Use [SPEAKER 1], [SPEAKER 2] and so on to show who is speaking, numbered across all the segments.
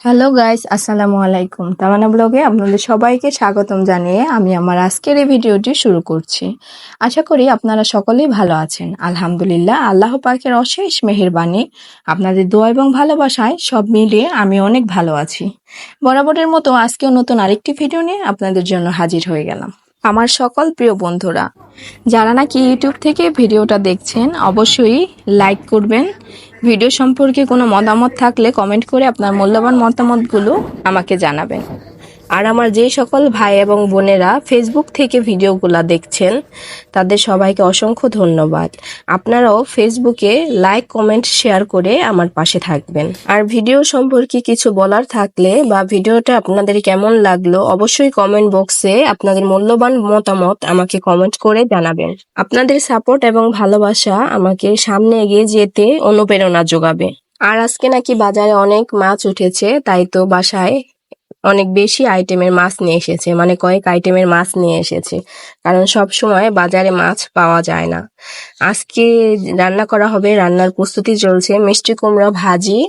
[SPEAKER 1] Hello guys, আসসালামু আলাইকুম। তামান্না ব্লগে আপনাদের সবাইকে স্বাগতম জানিয়ে আমি আমার আজকের এই ভিডিওটি শুরু করছি। আশা করি আপনারা সকলেই ভালো আছেন। আলহামদুলিল্লাহ, আল্লাহ পাকের অশেষ মেহেরবানি, আপনাদের দোয়া এবং ভালোবাসায় সব মিলিয়ে আমি অনেক ভালো আছি। বরাবরের মতো আজকেও নতুন আরেকটি ভিডিও নিয়ে আপনাদের জন্য হাজির হয়ে গেলাম। আমার সকল প্রিয় বন্ধুরা, যারা নাকি ইউটিউব থেকে ভিডিওটা দেখছেন, অবশ্যই লাইক করবেন। ভিডিও সম্পর্কে কোনো মতামত থাকলে কমেন্ট করে আপনার মূল্যবান মতামতগুলো আমাকে জানাবেন। আর আমার যে সকল ভাই এবং বোনেরা ফেসবুক থেকে ভিডিওগুলো দেখছেন, তাদের সবাইকে অসংখ্য ধন্যবাদ। আপনারাও ফেসবুকে লাইক, কমেন্ট, শেয়ার করে আমার পাশে থাকবেন। আর ভিডিও সম্পর্কে কিছু বলার থাকলে বা ভিডিওটা আপনাদের কেমন লাগলো, অবশ্যই কমেন্ট বক্সে আপনাদের মূল্যবান মতামত আমাকে কমেন্ট করে জানাবেন। আপনাদের সাপোর্ট এবং ভালোবাসা আমাকে সামনে এগিয়ে যেতে অনুপ্রেরণা যোগাবে। আর আজকে নাকি বাজারে অনেক মাছ উঠেছে, তাই তো বাসায় অনেক বেশি আইটেমের মাছ নিয়ে এসেছে, মানে কয়েক আইটেমের মাছ নিয়ে এসেছে, কারণ সব সময় বাজারে মাছ পাওয়া যায় না। আজকে রান্না করা হবে, রান্নার প্রস্তুতি চলছে। মিষ্টি কুমড়া ভাজি,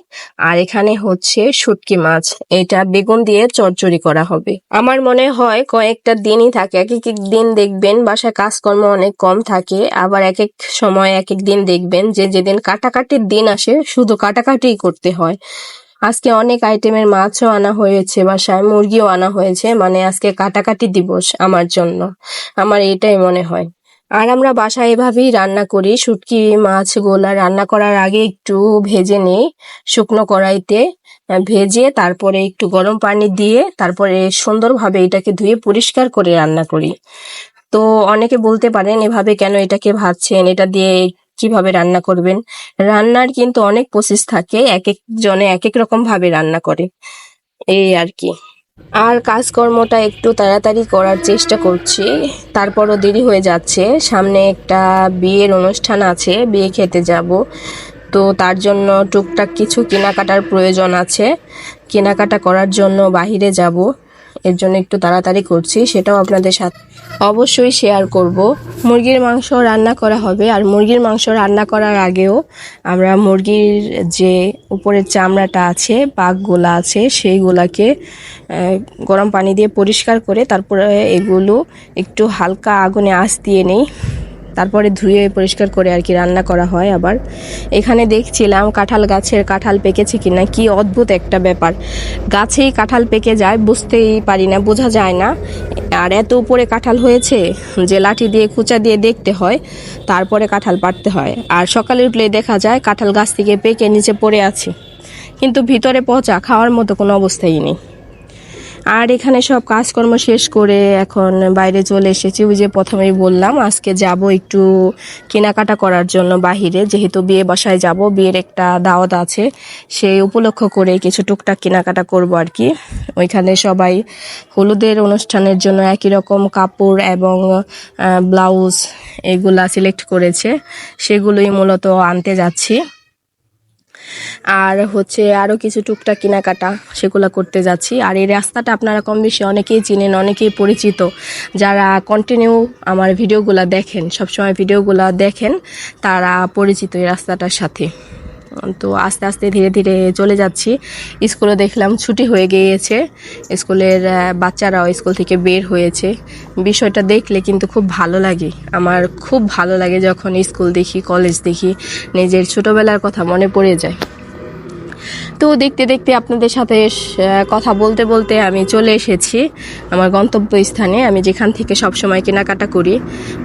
[SPEAKER 1] আর এখানে হচ্ছে শুটকি মাছ, এটা বেগুন দিয়ে চচ্চড়ি করা হবে। আমার মনে হয় কয়েকটা দিনই থাকে, এক এক দিন দেখবেন বাসায় কাজকর্ম অনেক কম থাকে, আবার এক এক সময় এক এক দিন দেখবেন যে যেদিন কাটাকাটির দিন আসে শুধু কাটাকাটিই করতে হয়। আজকে অনেক আইটেমের মাছও আনা হয়েছে, বাসায় মুরগিও আনা হয়েছে, মানে আজকে কাটাকাটি দিবস আমার জন্য, আমার এটাই মনে হয়। আর আমরা বাসায় এভাবেই রান্না করি, শুটকি মাছগুলা রান্না করার আগে একটু ভেজে নিই শুকনো কড়াইতে, ভেজে তারপরে একটু গরম পানি দিয়ে তারপরে সুন্দরভাবে এটাকে ধুয়ে পরিষ্কার করে রান্না করি। তো অনেকে বলতে পারেন এভাবে কেন এটাকে ভাজছেন, এটা দিয়ে কিভাবে রান্না করবেন। রান্নার কিন্তু অনেক প্রসেস থাকে, এক এক জনে এক এক রকম ভাবে রান্না করে, এই আর কি। আর কাজকর্মটা একটু তাড়াতাড়ি করার চেষ্টা করছি, তারপরও দেরি হয়ে যাচ্ছে। সামনে একটা বিয়ের অনুষ্ঠান আছে, বিয়ে খেতে যাব, তো তার জন্য টুকটাক কিছু কেনাকাটার প্রয়োজন আছে। কেনাকাটা করার জন্য বাহিরে যাব, এর জন্য একটু তাড়াতাড়ি করছি, সেটাও আপনাদের সাথে অবশ্যই শেয়ার করব। মুরগির মাংস রান্না করা হবে, আর মুরগির মাংস রান্না করার আগেও আমরা মুরগির যে উপরের চামড়াটা আছে, পাকগুলা আছে, সেইগুলাকে গরম পানি দিয়ে পরিষ্কার করে তারপরে এগুলো একটু হালকা আগুনে আঁচ দিয়ে নেই, তারপরে ধুয়ে পরিষ্কার করে আর কি রান্না করা হয়। আবার এখানে দেখছিলাম কাঁঠাল গাছের কাঁঠাল পেকেছে কিনা, কি অদ্ভুত একটা ব্যাপার, গাছেই কাঁঠাল পেকে যায়, বুঝতেই পারি না, বোঝা যায় না। আর এত উপরে কাঁঠাল হয়েছে যে লাঠি দিয়ে খুঁচা দিয়ে দেখতে হয়, তারপরে কাঁঠাল পাড়তে হয়। আর সকালে উঠলে দেখা যায় কাঁঠাল গাছ থেকে পেকে নিচে পড়ে আছে, কিন্তু ভিতরে পচা, খাওয়ার মতো কোনো অবস্থাই নেই। আর এখানে সব কাজকর্ম শেষ করে এখন বাইরে চলে এসেছি। ওই যে প্রথমেই বললাম আজকে যাব একটু কেনাকাটা করার জন্য বাহিরে, যেহেতু বিয়ে বাসায় যাব, বিয়ের একটা দাওয়াত আছে, সেই উপলক্ষ করে কিছু টুকটাক কেনাকাটা করব আর কি। ওইখানে সবাই হলুদের অনুষ্ঠানের জন্য একই রকম কাপড় এবং ব্লাউজ এগুলা সিলেক্ট করেছে, সেগুলোই মূলত আনতে যাচ্ছি। আর হচ্ছে আরও কিছু টুকটাক কেনাকাটা, সেগুলো করতে যাচ্ছি। আর এই রাস্তাটা আপনারা কম বেশি অনেকেই চিনেন, অনেকেই পরিচিত, যারা কন্টিনিউ আমার ভিডিওগুলো দেখেন, সবসময় ভিডিওগুলো দেখেন, তারা পরিচিত এই রাস্তাটার সাথে। তো আস্তে আস্তে ধীরে ধীরে চলে যাচ্ছি। স্কুলে দেখলাম ছুটি হয়ে গিয়েছে, স্কুলের বাচ্চারাও স্কুল থেকে বের হয়েছে। বিষয়টা দেখলে কিন্তু খুব ভালো লাগে, আমার খুব ভালো লাগে যখন স্কুল দেখি, কলেজ দেখি, নিজের ছোটবেলার কথা মনে পড়ে যায়। তো দেখতে দেখতে আপনাদের সাথে কথা বলতে বলতে আমি চলে এসেছি আমার গন্তব্যস্থানে, আমি যেখান থেকে সবসময় কেনাকাটা করি,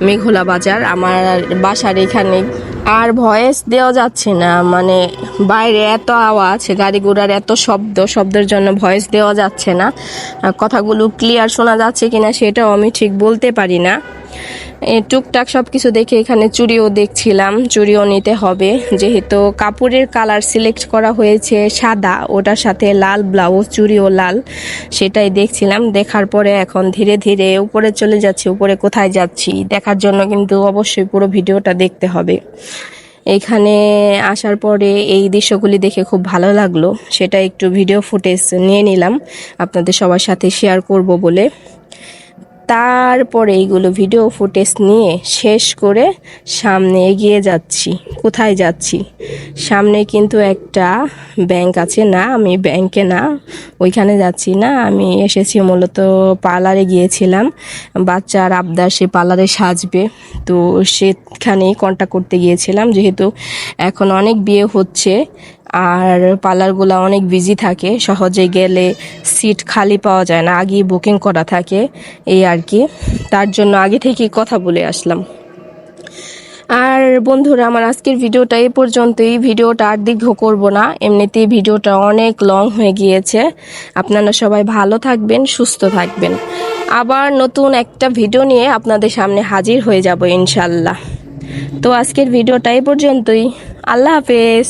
[SPEAKER 1] মেঘলা বাজার, আমার বাসার এখানে। আর ভয়েস দেওয়া যাচ্ছে না, মানে বাইরে এত আওয়াজ, গাড়ি ঘোড়ার এত শব্দের জন্য ভয়েস দেওয়া যাচ্ছে না। কথাগুলো ক্লিয়ার শোনা যাচ্ছে কিনা সেটাও আমি ঠিক বলতে পারি না। টুকটাক সব কিছু দেখে এখানে চুড়িও দেখছিলাম, চুড়িও নিতে হবে, যেহেতু কাপড়ের কালার সিলেক্ট করা হয়েছে সাদা, ওটার সাথে লাল ব্লাউজ, চুড়িও লাল, সেটাই দেখছিলাম। দেখার পরে এখন ধীরে ধীরে উপরে চলে যাচ্ছি। উপরে কোথায় যাচ্ছি দেখার জন্য কিন্তু অবশ্যই পুরো ভিডিওটা দেখতে হবে। এখানে আসার পরে এই দৃশ্যগুলি দেখে খুব ভালো লাগলো, সেটা একটু ভিডিও ফুটেজ নিয়ে নিলাম আপনাদের সবার সাথে শেয়ার করব বলে। তারপরে এইগুলো ভিডিও ফুটেজ নিয়ে শেষ করে সামনে এগিয়ে যাচ্ছি। কোথায় যাচ্ছি? সামনে কিন্তু একটা ব্যাংক আছে, না আমি ব্যাংকে না, ওইখানে যাচ্ছি না। আমি এসেছি মূলত পার্লারে গিয়েছিলাম, বাচ্চার আবদার, সে পার্লারে সাজবে, তো সেখানেই কন্ট্যাক্ট করতে গিয়েছিলাম। যেহেতু এখন অনেক বিয়ে হচ্ছে আর পার্লারগুলো অনেক বিজি থাকে, সহজে গেলে সিট খালি পাওয়া যায় না, আগেই বুকিং করা থাকে, এই আর কি। তার জন্য আগে থেকেই কথা বলে আসলাম। আর বন্ধুরা, আমার আজকের ভিডিওটা এই পর্যন্তই। ভিডিওটা আর দীর্ঘ করব না, এমনিতেই ভিডিওটা অনেক লং হয়ে গিয়েছে। আপনারা সবাই ভালো থাকবেন, সুস্থ থাকবেন। আবার নতুন একটা ভিডিও নিয়ে আপনাদের সামনে হাজির হয়ে যাব ইনশাল্লাহ। তো আজকের ভিডিওটা এই পর্যন্তই। আল্লাহ হাফেজ।